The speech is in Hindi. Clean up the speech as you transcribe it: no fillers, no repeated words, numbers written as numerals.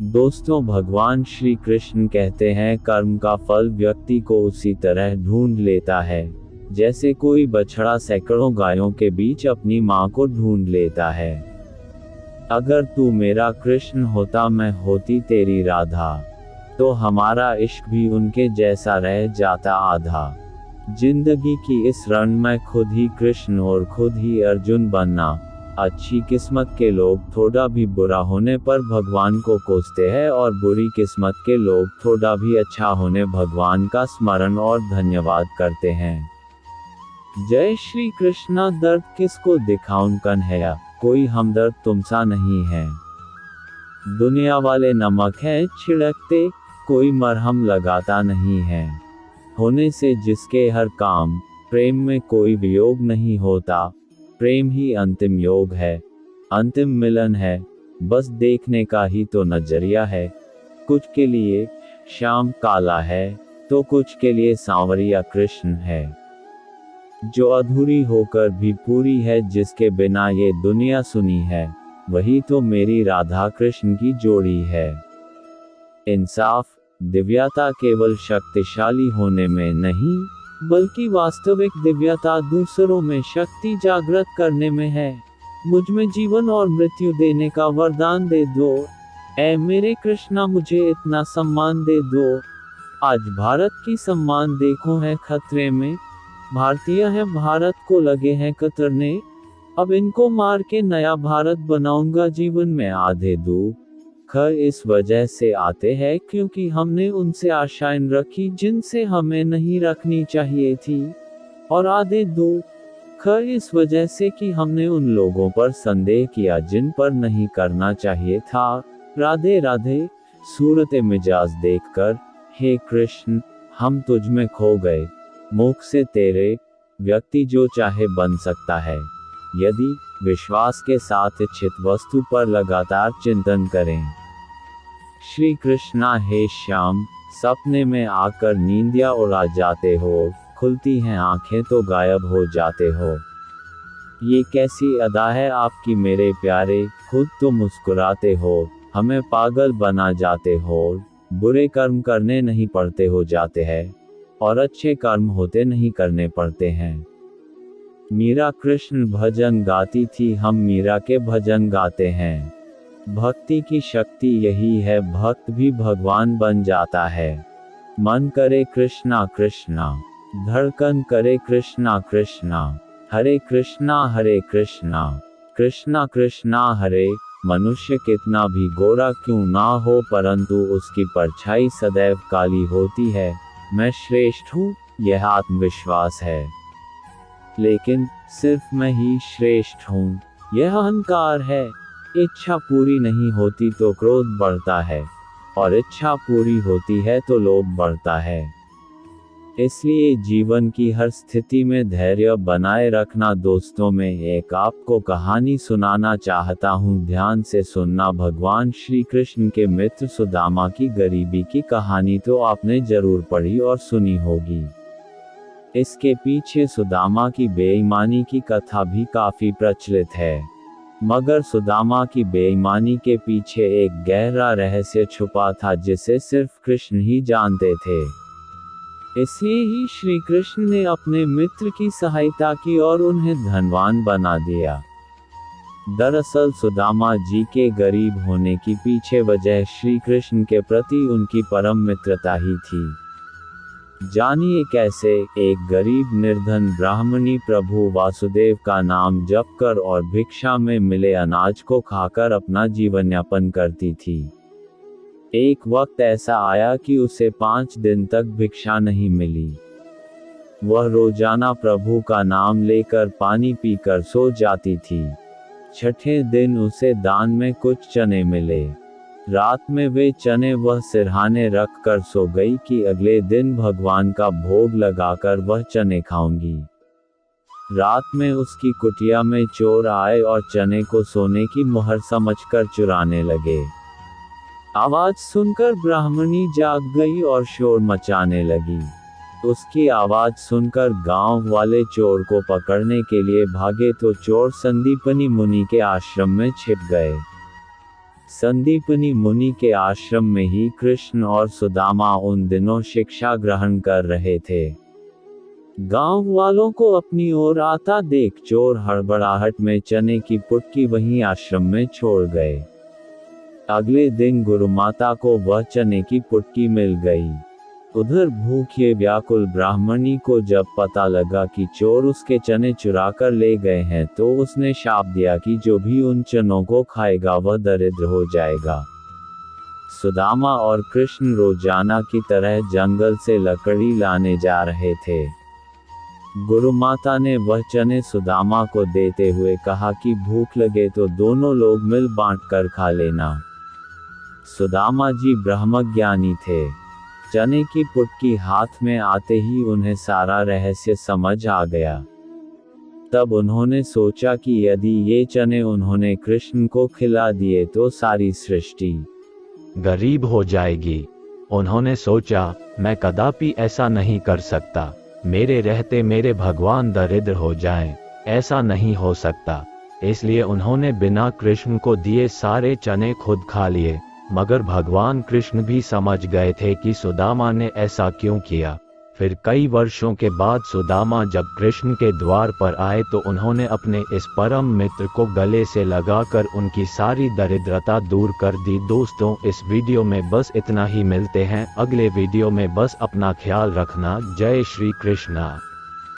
दोस्तों, भगवान श्री कृष्ण कहते हैं कर्म का फल व्यक्ति को उसी तरह ढूंढ लेता है जैसे कोई बछड़ा सैकड़ों गायों के बीच अपनी मां को ढूंढ लेता है। अगर तू मेरा कृष्ण होता, मैं होती तेरी राधा, तो हमारा इश्क भी उनके जैसा रह जाता आधा। जिंदगी की इस रण में खुद ही कृष्ण और खुद ही अर्जुन बनना। अच्छी किस्मत के लोग थोड़ा भी बुरा होने पर भगवान को कोसते हैं और बुरी किस्मत के लोग थोड़ा भी अच्छा होने भगवान का स्मरण और धन्यवाद करते हैं। जय श्री कृष्णा। दर्द किसको दिखाऊं कन्हैया, कोई हमदर्द तुमसा नहीं है। दुनिया वाले नमक हैं छिड़कते, कोई मरहम लगाता नहीं है। होने से जिसके हर काम, प्रेम में कोई वियोग नहीं होता। प्रेम ही अंतिम योग है, अंतिम मिलन है, बस देखने का ही तो नजरिया है। कुछ के लिए शाम काला है, तो कुछ के लिए सांवरिया कृष्ण है। जो अधूरी होकर भी पूरी है, जिसके बिना ये दुनिया सुनी है, वही तो मेरी राधा कृष्ण की जोड़ी है। इंसाफ, दिव्यता केवल शक्तिशाली होने में नहीं, बल्कि वास्तविक दिव्यता दूसरों में शक्ति जागृत करने में है। मुझ में जीवन और मृत्यु देने का वरदान दे दो, ऐ मेरे कृष्णा मुझे इतना सम्मान दे दो। आज भारत की सम्मान देखो है खतरे में, भारतीय है भारत को लगे हैं कतरने। अब इनको मार के नया भारत बनाऊंगा, जीवन में आधे दुख इस वजह से आते हैं क्योंकि हमने उनसे आशाएं रखी जिनसे हमें नहीं रखनी चाहिए थी, और आधे दुख इस वजह से कि हमने उन लोगों पर संदेह किया जिन पर नहीं करना चाहिए था। राधे राधे। सूरत मिजाज देखकर हे कृष्ण हम तुझ में खो गए, मुख से तेरे व्यक्ति जो चाहे बन सकता है, यदि विश्वास के साथ इच्छित वस्तु पर लगातार चिंतन करें। श्री कृष्णा हे श्याम, सपने में आकर नींदिया उड़ा जाते हो, खुलती हैं आंखें तो गायब हो जाते हो। ये कैसी अदा है आपकी मेरे प्यारे, खुद तो मुस्कुराते हो, हमें पागल बना जाते हो। बुरे कर्म करने नहीं पड़ते हो जाते हैं, और अच्छे कर्म होते नहीं करने पड़ते हैं। मीरा कृष्ण भजन गाती थी, हम मीरा के भजन गाते हैं। भक्ति की शक्ति यही है, भक्त भी भगवान बन जाता है। मन करे कृष्णा कृष्णा, धड़कन करे कृष्णा कृष्णा, हरे कृष्णा कृष्णा कृष्णा हरे। मनुष्य कितना भी गोरा क्यों ना हो, परंतु उसकी परछाई सदैव काली होती है। मैं श्रेष्ठ हूँ, यह आत्मविश्वास है, लेकिन सिर्फ मैं ही श्रेष्ठ हूँ, यह अहंकार है। इच्छा पूरी नहीं होती तो क्रोध बढ़ता है, और इच्छा पूरी होती है तो लोभ बढ़ता है। इसलिए जीवन की हर स्थिति में धैर्य बनाए रखना। दोस्तों, मैं एक आपको कहानी सुनाना चाहता हूँ, ध्यान से सुनना। भगवान श्री कृष्ण के मित्र सुदामा की गरीबी की कहानी तो आपने जरूर पढ़ी और सुनी होगी। इसके पीछे सुदामा की बेईमानी की कथा भी काफी प्रचलित है, मगर सुदामा की बेईमानी के पीछे एक गहरा रहस्य छुपा था जिसे सिर्फ कृष्ण ही जानते थे। इसलिए ही श्री कृष्ण ने अपने मित्र की सहायता की और उन्हें धनवान बना दिया। दरअसल सुदामा जी के गरीब होने की पीछे वजह श्री कृष्ण के प्रति उनकी परम मित्रता ही थी। जानिए कैसे। एक गरीब निर्धन ब्राह्मणी प्रभु वासुदेव का नाम जप कर और भिक्षा में मिले अनाज को खाकर अपना जीवन यापन करती थी। एक वक्त ऐसा आया कि उसे 5 दिन तक भिक्षा नहीं मिली। वह रोजाना प्रभु का नाम लेकर पानी पीकर सो जाती थी। छठे दिन उसे दान में कुछ चने मिले। रात में वे चने वह सिरहाने रख कर सो गई कि अगले दिन भगवान का भोग लगाकर वह चने खाऊंगी। रात में उसकी कुटिया में चोर आए और चने को सोने की मोहर समझकर चुराने लगे। आवाज सुनकर ब्राह्मणी जाग गई और शोर मचाने लगी। उसकी आवाज सुनकर गांव वाले चोर को पकड़ने के लिए भागे तो चोर संदीपनी मुनि के आश्रम में छिप गए। संदीपनी मुनि के आश्रम में ही कृष्ण और सुदामा उन दिनों शिक्षा ग्रहण कर रहे थे। गांव वालों को अपनी ओर आता देख चोर हड़बड़ाहट में चने की पुटकी वहीं आश्रम में छोड़ गए। अगले दिन गुरुमाता को वह चने की पुटकी मिल गई। उधर भूखे व्याकुल ब्राह्मणी को जब पता लगा कि चोर उसके चने चुरा कर ले गए हैं तो उसने शाप दिया कि जो भी उन चनों को खाएगा वह दरिद्र हो जाएगा। सुदामा और कृष्ण रोजाना की तरह जंगल से लकड़ी लाने जा रहे थे। गुरुमाता ने वह चने सुदामा को देते हुए कहा कि भूख लगे तो दोनों लोग मिल बांट कर खा लेना। सुदामा जी ब्रह्मज्ञानी थे। चने की पुटकी हाथ में आते ही उन्हें सारा रहस्य समझ आ गया। तब उन्होंने सोचा कि यदि ये चने उन्होंने कृष्ण को खिला दिए तो सारी सृष्टि गरीब हो जाएगी। उन्होंने सोचा, मैं कदापि ऐसा नहीं कर सकता। मेरे रहते मेरे भगवान दरिद्र हो जाएं, ऐसा नहीं हो सकता। इसलिए उन्होंने बिना कृष्ण को दिए सारे चने खुद खा लिए। मगर भगवान कृष्ण भी समझ गए थे कि सुदामा ने ऐसा क्यों किया। फिर कई वर्षों के बाद सुदामा जब कृष्ण के द्वार पर आए तो उन्होंने अपने इस परम मित्र को गले से लगाकर उनकी सारी दरिद्रता दूर कर दी। दोस्तों, इस वीडियो में बस इतना ही। मिलते हैं अगले वीडियो में। बस अपना ख्याल रखना। जय श्री कृष्णा।